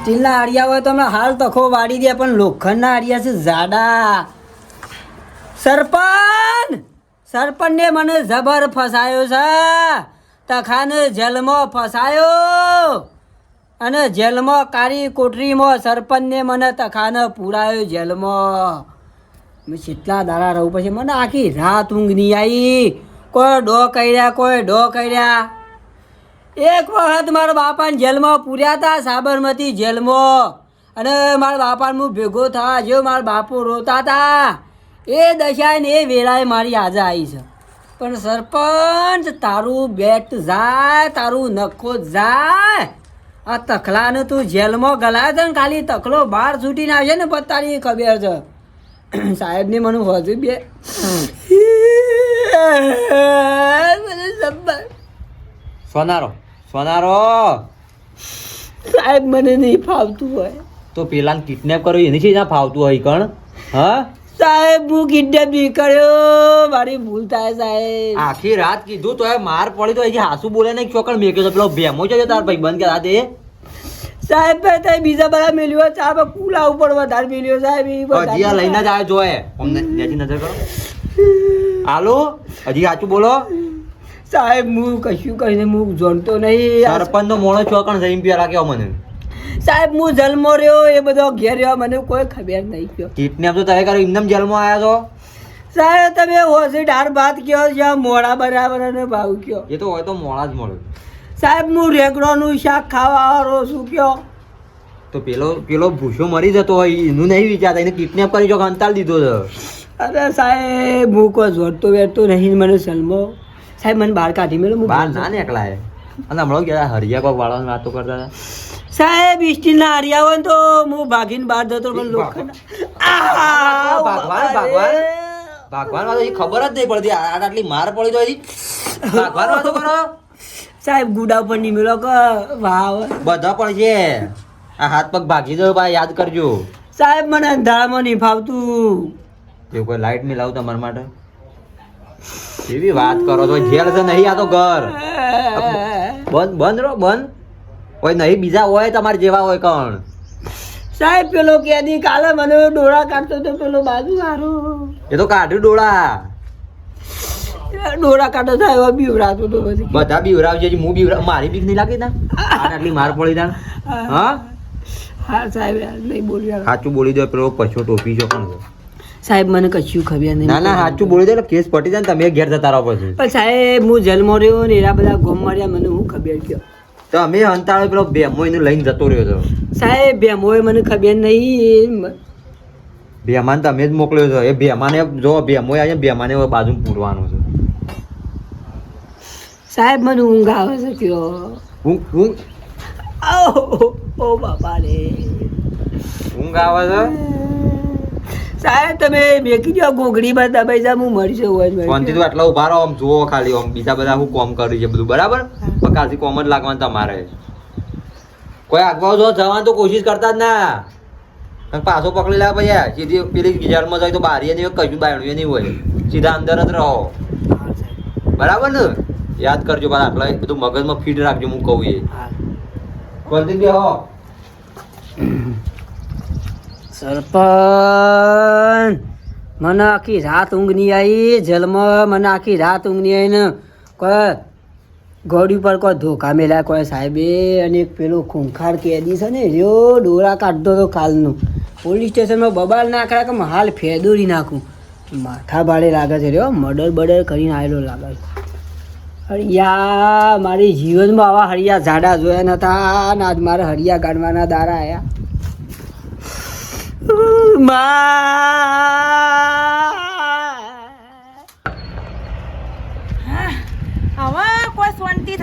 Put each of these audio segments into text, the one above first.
સ્ટીલના આડિયા હોય તો અમે હાલ તખો વાળી દે, પણ લોખંડના આડિયા છે જાડા. સરપંચને મને જબર ફસાયો છે. તખાને જેલમાં ફસાયો અને જેલમાં કાળી કોટરીમાં સરપંચને મને તખાને પુરાયો જેલમાં. મેં કેટલા દાડા રહું પછી મને આખી રાત ઊંઘ નહીં આવી. કોઈ ડો કર્યા. એક વખત મારા બાપાને જેલમાં પૂર્યા હતા, સાબરમતી જેલમાં. અને મારા બાપાને હું ભેગો થવા જો મારા બાપુ રોતા હતા. એ દશાએ ને એ વેળાએ મારી આજે આવી છે. પણ સરપંચ તારું બેટ જાય, તારું નખો જાય. આ તખલાને તું જેલમાં ગલાય છે ને ખાલી તખલો બહાર છૂટીને આવશે ને પછી તારી ખબર છે. સાહેબને મને હજુ બે સોનારો સાહેબ મને નહીં ફાવતું હોય તો પેલા કિડનેપ કર્યો એની છે ના ફાવતું હોય કણ? હા સાહેબ હું કિડનેપ નહીં કર્યો, મારી ભૂલ થાય સાહેબ. આખી રાત કીધું તો માર પડી તો હજી હાસુ બોલે નહીં ચોકડ મેક્યો તો પેલો ભેમો છે તાર ભાઈ બંધ કર્યા તે સાહેબ બીજા બધા મેલ્યો સાહેબ કુલા ઉપર વધારે મેલ્યો સાહેબ. હજી આ લઈને જ આવ્યો જોએ અમને નજર કરો. હાલો હજી સાચું બોલો સાહેબ. હું કશું કહીને હું જોણતો નહીં. સરપંચ નો મોણો ચોકણ જઈને પેલા કેવો મને સાહેબ હું જન્મો રહ્યો એ બધો ઘેર રહ્યો મને કોઈ ખબર નહીં કયો. કિડનેપ તો તમે કર્યો એમનેમ જેલમાં આવ્યા છો સાહેબ. તમે હોશી ઢાર ભાત કયો જ્યાં મોડા બરાબર અને ભાવ કયો. એ તો હોય તો મોડા જ મળે સાહેબ. હું રેગડોનું શાક ખાવા વાળો શું કયો. તો પેલો ભૂસો મરી જતો હોય એનું નહીં વિચારતા, એને કિડનેપ કરી જો અંતાલ દીધો છે. અરે સાહેબ હું કોઈ જોડતો વેરતો નહીં મને સલમો. સાહેબ મને બહાર કાઢી મેળો. બહાર ના નીકળાય. અને હમણાં ગયા હરિયા કોક વાળાની વાતો કરતા હતા સાહેબ. સ્ટીલના હરિયા હોય તો હું ભાગીને બહાર જતો પણ લોખંડ ભગવાન વાતો ખબર જ નહીં પડતી. આટલી માર પડી તો ભગવાન વાતો કરો સાહેબ. ગુડા ઉપર નહીં મેળો કે વાવ બધા પણ છે. આ હાથ પગ ભાગી દો ભાઈ, યાદ કરજો સાહેબ. મને અંધારામાં નહીં ફાવતું. એ કોઈ લાઈટ નહીં લાવું તમારા માટે? એવી વાત કરો તો જેલ છે નહીં, આ તો ઘર બંધ રહો બંધ હોય નહીં. બીજા હોય તમારે જેવા હોય કોણ સાહેબ. પેલો કેદી કાલે મને ડોળા કાઢતો તો પેલો બાજુ સારું એ તો કાઢ્યું ડોળા કાઢો સાહેબ. બીવરાતો તો પછી બધા બીવરાવજે. હું બીવરાવ મારી બીક નહીં લાગી તા આટલી માર પડી તા. હા હા સાહેબ નહીં બોલ્યા. સાચું બોલી દો. પેલો પછો ટોપી જો પણ સાહેબ મને કશું ખબર નહીં. ના સાચું બોલી દો એટલે કેસ પટી જાય ને તમે ઘેર જતા રહો પછી. પણ સાહેબ હું જન્મો રહ્યો ને એના બધા ગોમ માર્યા મને હું ખબર કયો. તો અમે અંતાળો પેલો બેમો એને લઈને જતો રહ્યો હતો સાહેબ. બેમોએ મને ખબર નહીં. બેમાન તમે જ મોકલ્યો છો. એ બેમાને જો બેમો આવે બેમાને બાજુ પૂરવાનું છે સાહેબ. મને ઊંઘ આવે છે કયો. ઊંઘ ઓ બાપા રે ઊંઘ આવે છે સાહેબ. તમે બેકી દો ગોગડીમાં દબાઈ જા હું મરી હોય. કોનથી તું આટલા ઉભા રહો આમ જુઓ ખાલી આમ બીજા બધા હું કોમ કર્યું છે બધું બરાબર. પણ કાલથી કોમ જ લાગવાનું તમારે. કોઈ આગવા જો જવાની તો કોશિશ કરતા જ ના. પાછો પકડી લાવે પછી સીધી પેલી ગિજારમાં જાય તો બારીએ નહીં કશું બાયણું નહીં હોય, સીધા અંદર જ રહો બરાબર ને. યાદ કરજો પાછા આટલા બધું મગજમાં ફીટ રાખજો. હું કહું એ કોનથી બે હો સરપંચ. મને આખી રાત ઊંઘ નહીં આવી જેલમાં. મને આખી રાત ઊંઘ નહીં આવી ને કોઈ ગોડી પર કોઈ ધોકા મેલ્યા કોઈ સાહેબે. અને એક પેલો ખૂંખાર કેદી છે ને રહ્યો ડોરા કાઢતો હતો કાલનું. પોલીસ સ્ટેશનમાં બબાલ નાખ્યા કે હાલ ફેદોરી નાખું. માથા ભાડે લાગે છે રહ્યો. મર્ડર કરીને આવેલો લાગે છે. હરિયા મારી જીવનમાં આવા હરિયા ઝાડા જોયા નતા ને આજ મારે હરિયા કાઢવાના દારા આવ્યા. હવે કોઈ શાંતિ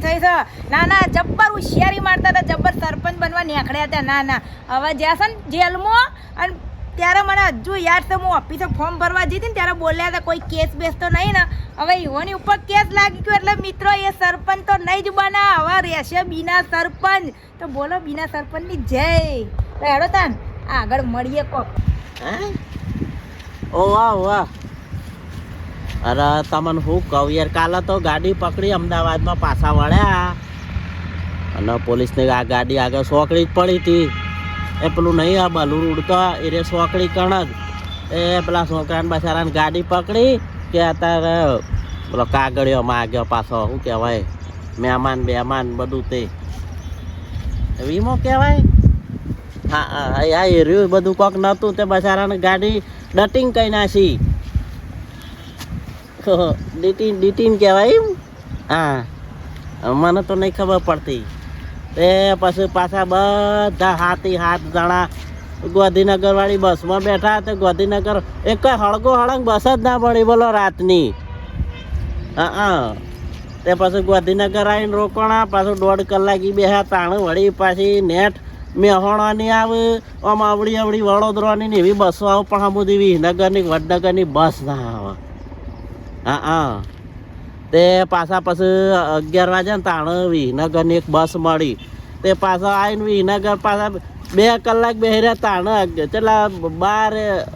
થઈ છે. ના જબ્બર હોશિયારી મારતા હતા, જબ્બર સરપંચ બનવા નીકળ્યા હતા. ના હવે જ્યાં છે ને જેલમાં અને ત્યારે મને હજુ યાદ છે હું ઓફિસે ફોર્મ ભરવા જતી ને ત્યારે બોલ્યા હતા કોઈ કેસ બેસ તો નહીં ને. હવે એની ઉપર કેસ લાગી ગયો એટલે મિત્રો એ સરપંચ તો નહીં જ બના. હવે રહેશે બીના સરપંચ. તો બોલો બીના સરપંચની જય. તો હેડો તાન આગળ મળીએ કોક. ઓ વાહ અરે તમને હું કહું યાર. કાલે તો ગાડી પકડી અમદાવાદમાં પાછા વળ્યા અને પોલીસને આ ગાડી આગળ સોકડી જ પડી હતી. એ પેલું નહીં આ બલુર ઉડતા એ રે સોકડી કણ જ એ પેલા છોકરાને બચારાને ગાડી પકડી કે અત્યારે પેલો કાગળિયોમાં આગળ પાછો શું કહેવાય મહેમાન બેમાન બધું તે વીમો કહેવાય. હા હા એ રહ્યું બધું કોક નહોતું તે બચારાને ગાડી ડટિંગ કઈ નાખી. ડીટીન કહેવાય એમ. હા મને તો નહીં ખબર પડતી. તે પછી પાછા બધા હાથી 7 જણા ગાંધીનગર વાળી બસમાં બેઠા. તો ગાંધીનગર એક હળગો હળંગ બસ જ ના પડી બોલો રાતની. હા તે પછી ગાંધીનગર આવીને રોકણા પાછું 1.5 કલાક બેહ્યા. તાણ વળી પાછી નેટ મેહોણાની આવે આમ આવડી આવડી વડોદરાની ને એવી બસો આવે પણ આ બધી વિસનગરની વડનગરની બસ ના આવે. હા તે પાછા પછી 11 વાગ્યા ને તાણ વિસનગરની એક બસ મળી. તે પાછા આવીને વિસનગર પાછા 2 કલાક બેહી રહ્યા. તાણ કેટલા 12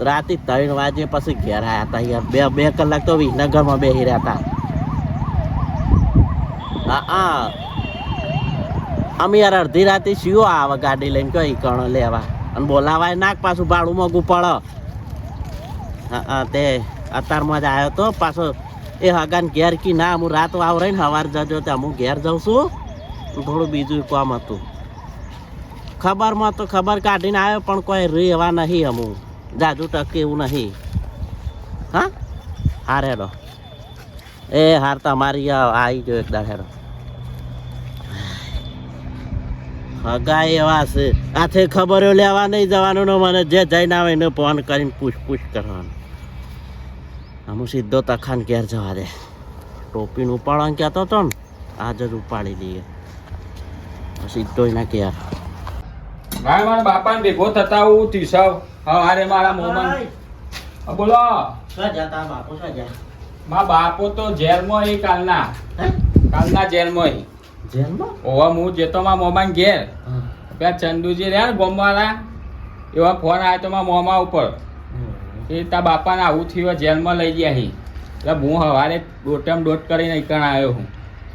રાતે 3 વાગે પછી ઘેર આવ્યા હતા યાર. 2 કલાક તો વિસનગરમાં બેસી રહ્યા હતા. હા અમે યાર અડધી રાતે શિયો આવે ગાડી લઈને કઈ કણ લેવા અને બોલાવાય નાક પાછું ભાડું મોંઘું પડે. હા તે અત્યારમાં જ આવ્યો તો પાછો એ હગાને ઘેર કી ના હું રાત વાવરાઈને સવારે જજો ત્યાં હું ઘેર જાઉં છું. થોડું બીજું કામ હતું ખબરમાં તો ખબર કાઢીને આવ્યો પણ કોઈ રહેવા નહીં અમુક જાજુ ટકે એવું નહીં. હા હાર હેડો એ હાર તમારી આવી ગયો એક દાડ હેડો. હગા એવા છે આથી ખબરો લેવા નહીં જવાનું ને મને જે જઈને આવે એને ફોન કરીને પૂછ કરવાનું. હું સીધો તખાન ઘેર જવા દે. ટોપીને ઉપાડવાનું કહેતો હતો ને આજે જ ઉપાડી દઈએ સીધો એના ઘેર. ભાઈ મારા બાપાને ભેગો થતા હું તીસાવ અરે મારા મોમાં બોલો. શું જતા બાપુ શું જાય? મારા બાપો તો જેલમાં એ કાલના જેલમાં જેલમાં? ઓવા હું જતો મારા મોમાં ઘેર પેલા ચંદુજી રહ્યા ને ગોમવાળા એવા ફોન આવ્યો તો મારા મોમાં ઉપર એ તારા બાપાને આવું થયું જેલમાં લઈ ગયા હી. એટલે હું સવારે દોટમ દોટ કરીને ઈકણ આવ્યો હું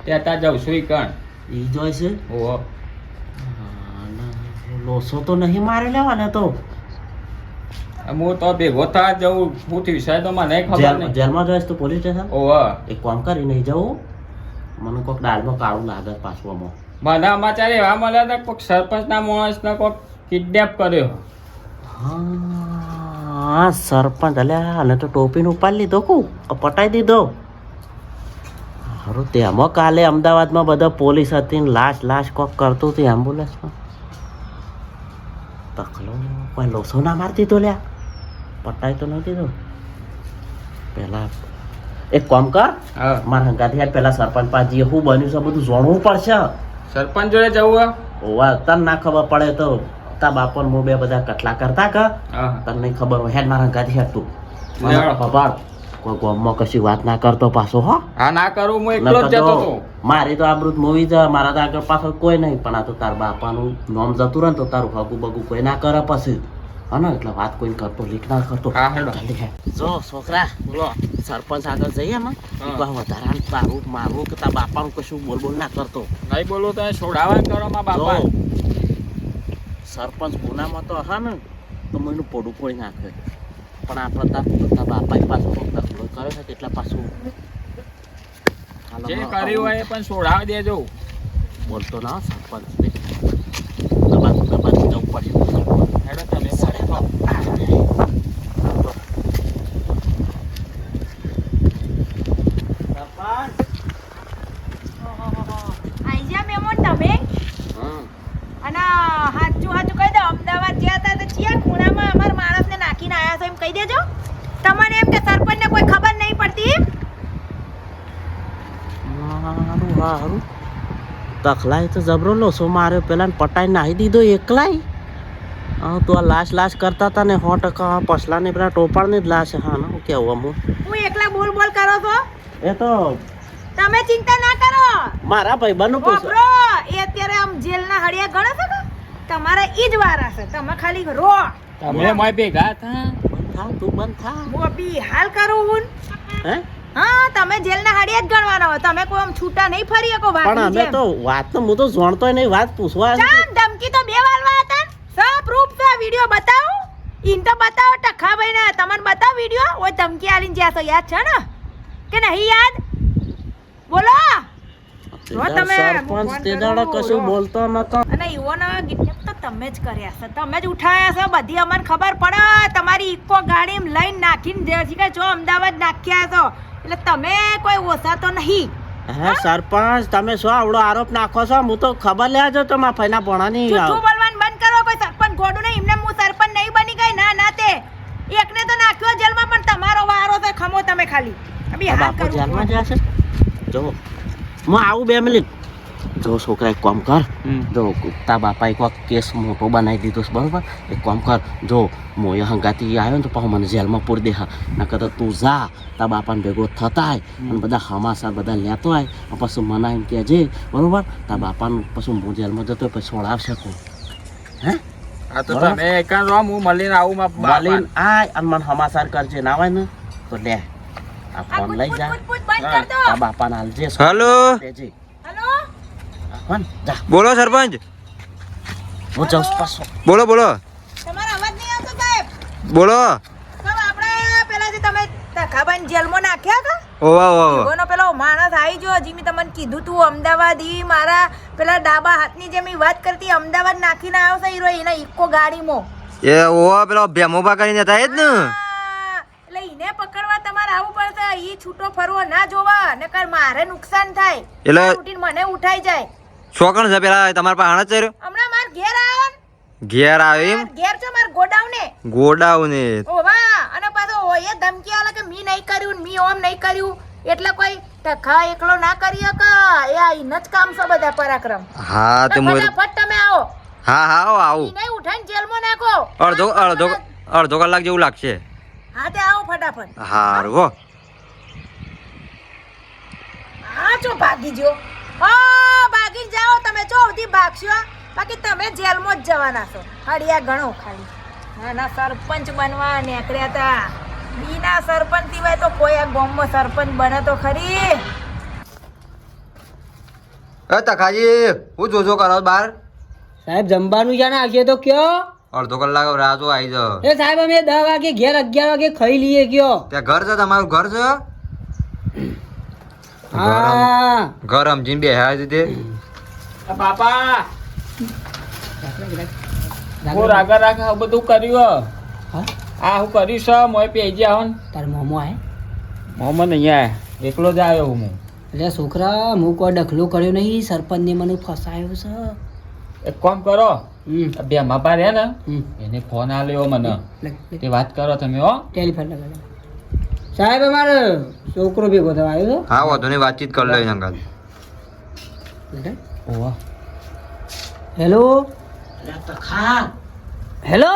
ત્યાં ત્યાં જાઉં છું ઈકણ. એ જોઈ છે ઓહો લોસો તો નહીં મારી લેવાને તો. હું તો ભેગો થવા જવું હું થયું તો મને ખબર નહીં. જેલમાં જોઈશ તો પોલીસ સ્ટેશન ઓહો એક કામ કરી નહીં જવું. મને કોઈક દાળમાં કાળું લાગે પાછવામાં. મને સમાચાર એવા મળ્યા હતા કોઈક સરપંચના માણસને કોઈક કિડનેપ કર્યો. હા સરપંચ અલ્યા અને તો ટોપીને ઉપાડી લીધો કુ પટાઈ દીધો. સારું તેમાં કાલે અમદાવાદમાં બધા પોલીસ હતી ને લાશ કોક કરતું હતું એમ્બ્યુલન્સમાં. તકલો કોઈ લોસો ના મારી દીધો લ્યા. પટાઈ તો નહીં દીધો. પેલા એક કામ કર હા મારા હંગાથી યાર પેલા સરપંચ પાજી શું બન્યું છે બધું જાણવું પડશે. સરપંચ જોડે જવું ઓવા તને ના ખબર પડે તો તા બાપન મો બે બધા કટલા કરતા કે હા તને નહીં ખબર હોય હેડ મારા હંગાથી હેડ તું લેવડો. ખબર કોઈ ગામમાં કશી વાત ના કરતો પાછો હો. હા ના કરું હું એકલો જ જતો હતો. મારી તો આબરૂ મોવી છે મારા તો આગળ પાછળ કોઈ નહીં પણ આ તો તાર બાપાનું નામ જતું રહે ને તો તારું હગું બગું કોઈ ના કરે પછી હા ને એટલે વાત કોઈ કરતો લીક ના કરતો. હા હેડો. જલ્દી હેડ. જો છોકરા બોલો સરપંચ આગળ જઈએ ને વધારાનું તારું મારું કે તાર બાપાનું કશું બોલ ના કરતો. નહીં બોલું તો છોડાવા કરો માં બાપા. જો સરપંચ ગુનામાં તો હા ને તો મને પોડું પોડી નાખે પણ આપણે તાર બાપા પાછો દખલો કરે છે એટલે પાછું જે કર્યું હોય એ પણ છોડાવી દેજો. બોલતો ના સરપંચ દબાથી જવું પડ્યું. હેડો તમે બોલો. આઈ જા મેમોન તમે અને હાચું કહી દો અમદાવાદ ગયા હતા તો ચિયા ખૂણામાં અમારા માણસને નાખીને આવ્યા છો એમ કહી દેજો. તમને એમ કે સરપંચને કોઈ ખબર નહીં પડતી. હારું તખલાય તો જબરો લોસો માર્યો પેલા પટાઈ નાહી દીધો એકલાય. હા તો આ લાશ કરતા હતા ને 100% પસલા ને પેલા ટોપાળની જ લાશ. હા ને કેવું અમુક હું એકલા બોલ કરો છો. એ તો તમે ચિંતા ના કરો. મારા ભાઈબંધનું પૂછો. ઓબરો એ અત્યારે આમ જેલના હડિયા ગણે છે કે તમારા ઈ જ વારા છે. તમે ખાલી રો. તમે મોય ભેગા થા. બંધ થા તું બંધ થા. હું અભી હાલ કરું હું. હે હા તમે જેલના હાડિયા જ ગણવાના હો તમે કોઈ આમ છૂટા નહીં ફરી શકો પણ વાતની અમે જેમ. તો વાત તો હું તો જાણતો નહીં વાત પૂછવા આવ્યો છું. ચાલ ધમકી તો બે વાલવા હતા સબ પ્રૂફ તો વિડિયો બતાવું ઈન તો બતાવો ટખાભાઈ ને તમને બતાવ વિડિયો ઓય ધમકી આલીને જ્યાં તો યાદ છે ને કે નહીં યાદ બોલો જો તમે સરપંચ તે દાડો કશું બોલતો નતો. અને યુવાનો કિડનેપ તો તમે જ કર્યા છે તમે જ ઉઠાયા છો બધી અમને ખબર પડે તમારી ઇકો ગાડીમાં લઈને નાખીને જે કે જો અમદાવાદ નાખ્યા છો એટલે તમે કોઈ ઓછા તો નહીં હે સરપંચ તમે શું આવડો આરોપ નાખો છો હું તો ખબર લેવા જો તો મારા ફઈના ભણાની જૂઠું બોલવાનું બંધ કરો કોઈ સરપંચ ગોડું નહીં એમને હું સરપંચ નહીં બની ગઈ ના ના તે એકને તો નાખ્યો જેલમાં પણ તમારો વારો છે ખમો તમે ખાલી અભી હાથ બાપુ કરું જેલમાં જશે જો હું આવું 2 મિનિટ જો છોકરા એક કામ કર જો તા બાપાએ કોઈક કેસ મોટો બનાવી દીધો છે બરોબર એક કામ કર જો મોય હંગાતી આવ્યો ને તો પાછો મને જેલમાં પૂરી દે હા નકર તો તું જા તા બાપાને ભેગો થતા આય અને બધા હમાસા બધા લેતો આય અને પછી મને એમ કહેજે બરોબર તા બાપાને પછી હું જેલમાં જતો પછી છોડાવશે કોણ હે આ તો તમે એકાન રહો હું મળીને આવું માં બાલીન આય અને મને હમાસાર કરજે ના હોય ને તો લે આ આ ફોન લઈ જા પૂછ બંધ કર દો તા બાપાને હાલજે હાલો દેજે હેલો ફોન જા બોલો સરપંચ હું જાઉં છું પાછો બોલો બોલો તમારો અવાજ નહીં આવતો સાહેબ બોલો સાહેબ આપણે પેલાથી તમે ટખાભાઈને જેલમાં નાખ્યા હતા ઓવા ઓવા એનો પેલો માણસ આવી જો હજી મેં તમને કીધું તું અમદાવાદ ઈ મારા પેલા ડાબા હાથની જેમ ઈ વાત કરતી અમદાવાદ નાખીને આવ્યો છે હીરો એના ઇકો ગાડીમાં એ ઓવા પેલો ભેમોબા કરીને હતા એ જ ને હા, એટલે ઈને પકડવા તમારે આવવું પડશે ઈ છૂટો ફરવો ના જોવા નકર મારે નુકસાન થાય એટલે- ઉઠીને મને ઉઠાઈ જાય શોકણ છે પેલા તમારા પાસે હાણ જ ચર્યો હમણાં માર ઘેર આવ્યો ને ઘેર આવે એમ માર ઘેર છે માર ગોડાઉને ગોડાઉને ઓવા અને પાછો એ ધમકી આલે કે મી નહીં કર્યું ને મી ઓમ નહીં કર્યું એટલે કોઈ ટખા એકલો ના કરી શકે એ આ ઈને જ કામ છે બધા પરાક્રમ હા તો તે મોય ફટાફટ તમે આવો હા હા આવું ઈને ઉઠાઈને જેલમાં નાખો અડધો કલાક જેવું લાગશે હા તે આવો ફટાફટ હારું હો હા ચો ભાગી જો હા ભાગી જાઓ તમે ચો સુધી ભાગશો બાકી તમે જેલમાં જ જવાના છો હડિયા ગણો ખાલી નાના સરપંચ બનવા નીકળ્યા હતા બીના સરપંચ સિવાય તો કોઈ આ ગામમાં સરપંચ બને તો ખરી એ તખાજી હું જોજો કરો બાર સાહેબ જમવાનું જાણે આવશે તો કયો અડધો કલાક રાહ જો આવી જાઓ એ સાહેબ અમે 10 વાગે ઘેર 11 વાગે ખાઈ લઈએ કયો ત્યાં ઘર છે તમારું ઘર છે હા ઘર સમજીને બેહ્યા છે તે બાપા હું રાગા રાગા આ બધું કર્યું હા? આ હું કર્યું છે મોય પેજી આવો ને તાર મોમો આય મોહમ્મદ નહીં આયા એકલો જ આવ્યો હું એટલે છોકરા હું કોઈ ડખલો કર્યો નહીં સરપંચને મને ફસાયો છે એક કામ કરો હમ આ બે માપા રહ્યા ને હમ એને ફોન આલ્યો મને લગ- તે વાત કરો તમે હો ટેલિફોન લગાડો સાહેબ અમારે છોકરો ભેગો થવા આવ્યો હા વાંધો નહીં વાતચીત કરી લઈ અંગાત છે ઓવા હેલો અલ્યા તખા હેલો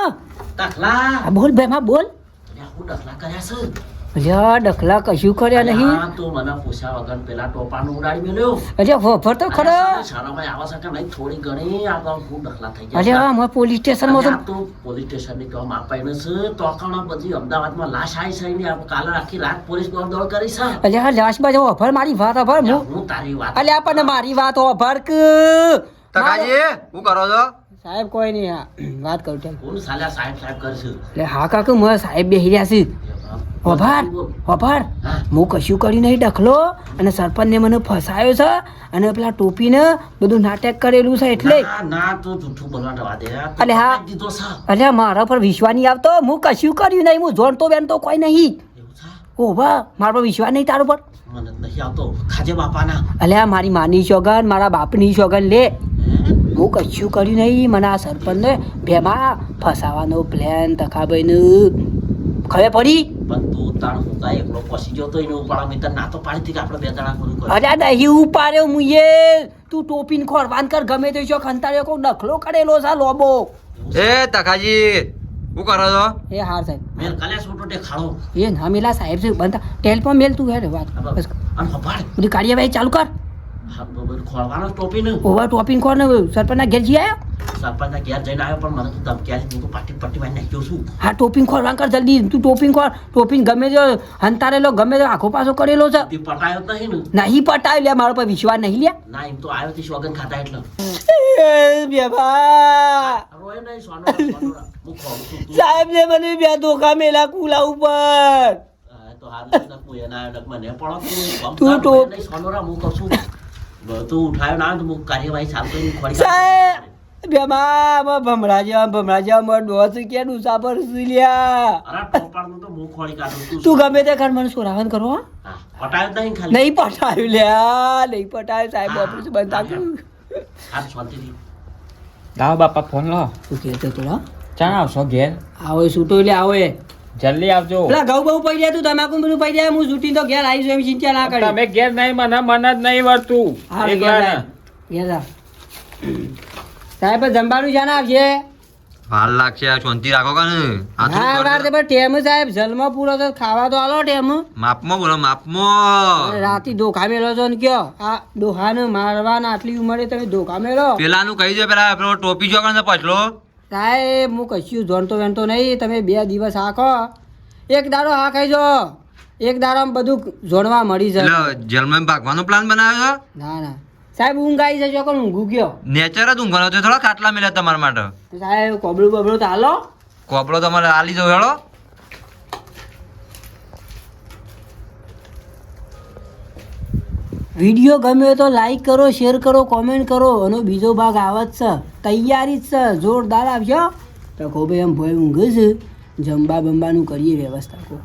તખલા હા બોલ બેમાં બોલ અલ્યા હું ડખલા કર્યા છે અલ્યા ડખલા કશું કર્યા નહીં અલ્યા, તું મને પૂછ્યા વગર પેલા ટોપાનું ઉડાડી મેલ્યો અલ્યા ફોફર તો ખરો શાળામાં આવા શકે નહીં થોડી ઘણી આગળ હું ડખલા થઈ ગયા અલ્યા અમે પોલીસ સ્ટેશનમાં તો તું પોલીસ સ્ટેશનની કામ અપાઈને છે તો કણા બધી અમદાવાદમાં લાશ આવી છે ને કાલે આખી રાત પોલીસ દોડ કરી છે અલ્યા લાશ બાજુ ઓફર મારી વાત ઓફર અલ્યા, હું તારી વાત અલ્યા પણ મારી વાત ઓફર કે તખાજી શું કરો છો સાહેબ કોઈ નહીં હા વાત કરું તેમ કોણ સાલ્યા સાહેબ સાહેબ કરશે એટલે હા કાકુ મને સાહેબ બેહી રહ્યા છે ઓફર ઓફર હા. હું કશું કર્યું નહીં ડખલો અને સરપંચને મને ફસાયો છે અને પેલા ટોપીને બધું નાટક કરેલું છે એટલે ના ના તું જૂઠું બોલવા દવા દે અલ્યા, હા. દીધો છે અલ્યા મારા પર વિશ્વાસ નહીં આવતો હું કશું કર્યું નહીં હું જોણતો બેન તો કોઈ નહીં એવું છે ઓભા મારા પર વિશ્વાસ નહીં તારો પર મને નહીં આવતો ખાજે બાપાના અલ્યા મારી માની સોગન મારા બાપની સોગન લે હે? હું કશું કર્યું નહીં મને આ સરપંચને ભેમાં ફસાવાનો પ્લાન તખાભાઈનું ખબર પડી પણ તું તાણ હું કાંઈ એકલો પસી ગયો તો એને ઉપાડા મિત્ર ના તો પાડી હતી કે આપણે બે જણા બધું કર્યું. અલ્યા નહીં ઉપાડ્યો મુએ તું ટોપીને ખોરવાન કર ગમે તે છો ખંતાડ્યો કોઈ ડખલો કરેલો છે લોબો એ તખાજી શું કરો છો એ હાર સાહેબ મેલ કાલે છોટો તે ખાડો એ ના મેલા સાહેબ છે બંધા ટેલ પર મેલ તું હે વાત બસ અને હભાડ બધી કાર્યવાહી ચાલુ કર હા બરોબર ખોળવાનો ટોપી ને ઓવા ટોપિંગ કોણ સરપંચના ઘેર જી આવ્યો સરપંચના ઘેર જઈને આવ્યો પણ મને તો ધમકી આલી હું તો પાટી પટ્ટી મારી નાખ્યો છું હા ટોપિંગ ખોલવા કર જલ્દી તું ટોપિંગ ખોલ ટોપિંગ ગમે તે હંતારેલો ગમે તે આખો પાછો કરેલો છે તે પટાયો જ નહીં ને નહીં પટાવી લે મારો પર વિશ્વાસ નહીં લે ના એમ તો આવ્યો તે સોગન ખાતા એટલે બેબા રોય નહીં સોનો હું ખોલું છું તું સાહેબ ને મને બે ધોકા મેલા કુલા ઉપર તો હાલ ન કોઈ એના મને પડો તું તો- નહીં સોનોરા હું કહું છું તું ઉઠાયો ના તો હું કાર્યવાહી ચાલુ કરી ખોરી સાહેબ બેમાં ભમરા જેવા ડોસ કે ડૂસા પર સુલ્યા અરે ટોપાળનું તો હું ખોરી કાઢું તું ગમે તે કર મને સોરાવન કરો હો? હા પટાયો જ નહીં ખાલી નહીં પટાવ્યું લ્યા નહીં પટાવ્યું સાહેબ ઓપરેશન બંધ થાક્યું હાથ શાંતિથી લાવો બાપા ફોન લો શું કહેતો તો ચાણ આવશો ઘેર આવો છૂટો લે આવો એ જલ્દી આવજો પેલા ઘઉં બહુ પડી જાય તું તમાકુ બધું પડી જાય હું છૂટી તો ઘેર આવીશ એમ ચિંતા ના કરી તમે ઘેર નહીં મને જ નહીં વળતું હા એકલાને. ઘેર જા. સાહેબ જમવાનું જાને આવશે વાર લાગશે આ શાંતિ રાખો કે ને આટલું હા વાર કરજો. તો ટેમ સાહેબ જલમાં પૂરો તો ખાવા તો આલો ટેમ માપમાં બોલો માપમાં રાતી ધોખા મેલો છો ને કયો આ ડોહાને મારવાના આટલી ઉંમરે તમે ધોખા મેલો પેલાનું કહી દે પેલા પેલો ટોપી જો ને પછલો સાહેબ હું કશું જોણતો વેણતો નહીં તમે 2 દિવસ હાકો એક દાડો હા ખાઈ જો એક દાડામાં બધું જોડવા મળી જાય એટલે જેલમાં ભાગવાનો પ્લાન બનાવ્યો ના ના સાહેબ ઊંઘ આવી જશે કોણ ઊંઘું ગયો નેચર જ ઊંઘવાનો તો થોડા ખાટલા મળ્યા તમારા માટે તો સાહેબ કોબળું બબળું તો હાલો કોપડો તમારે આલી દો હેળો વિડીયો ગમે તો લાઈક કરો શેર કરો કોમેન્ટ કરો અને બીજો ભાગ આવત છે તૈયારી જ છે જોરદાર આવશો તો કહો ભાઈ એમ ભાઈ ઊંઘે છે જમવા બમવાનું કરીએ વ્યવસ્થા કોક